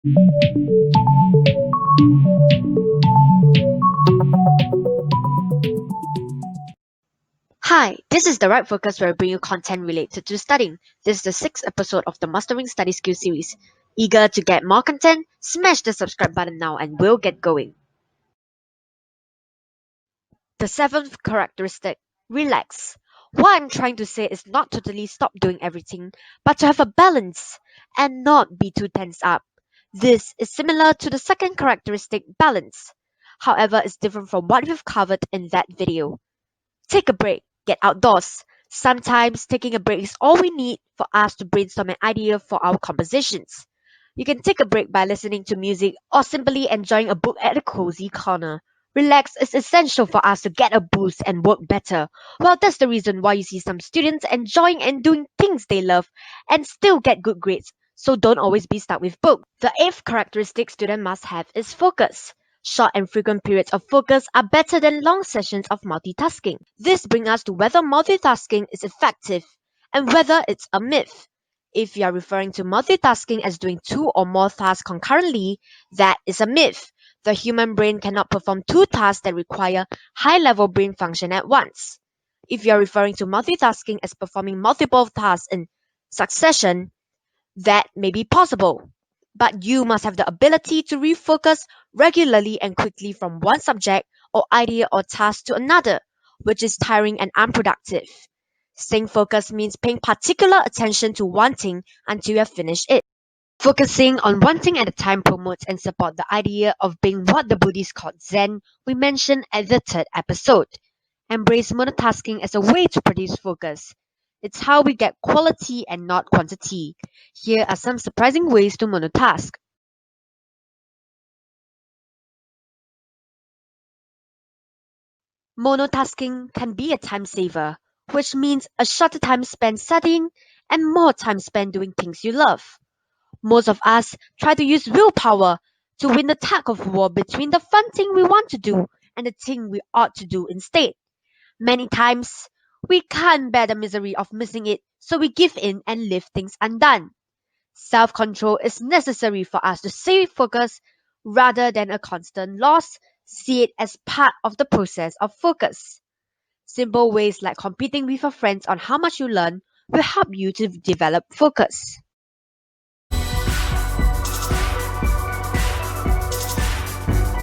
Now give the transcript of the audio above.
Hi, this is the Right Focus where we bring you content related to studying. This is the sixth episode of the Mastering Study Skill series. Eager to get more content? Smash the subscribe button now and we'll get going. The seventh characteristic, relax. What I'm trying to say is not totally stop doing everything, but to have a balance and not be too tense up. This is similar to the second characteristic, balance. However, it's different from what we've covered in that video. Take a break, get outdoors. Sometimes taking a break is all we need for us to brainstorm an idea for our compositions. You can take a break by listening to music or simply enjoying a book at a cozy corner. Relax is essential for us to get a boost and work better. Well, that's the reason why you see some students enjoying and doing things they love and still get good grades. So don't always be stuck with books. The eighth characteristic student must have is focus. Short and frequent periods of focus are better than long sessions of multitasking. This brings us to whether multitasking is effective and whether it's a myth. If you are referring to multitasking as doing two or more tasks concurrently, that is a myth. The human brain cannot perform two tasks that require high-level brain function at once. If you are referring to multitasking as performing multiple tasks in succession, that may be possible. But you must have the ability to refocus regularly and quickly from one subject or idea or task to another, which is tiring and unproductive. Staying focused means paying particular attention to one thing until you have finished it. Focusing on one thing at a time promotes and supports the idea of being what the Buddhists called Zen we mentioned at the third episode. Embrace monotasking as a way to produce focus. It's how we get quality and not quantity. Here are some surprising ways to monotask. Monotasking can be a time saver, which means a shorter time spent studying and more time spent doing things you love. Most of us try to use willpower to win the tug of war between the fun thing we want to do and the thing we ought to do instead. Many times, we can't bear the misery of missing it, so we give in and leave things undone. Self control is necessary for us to stay focused rather than a constant loss. See it as part of the process of focus. Simple ways like competing with your friends on how much you learn will help you to develop focus.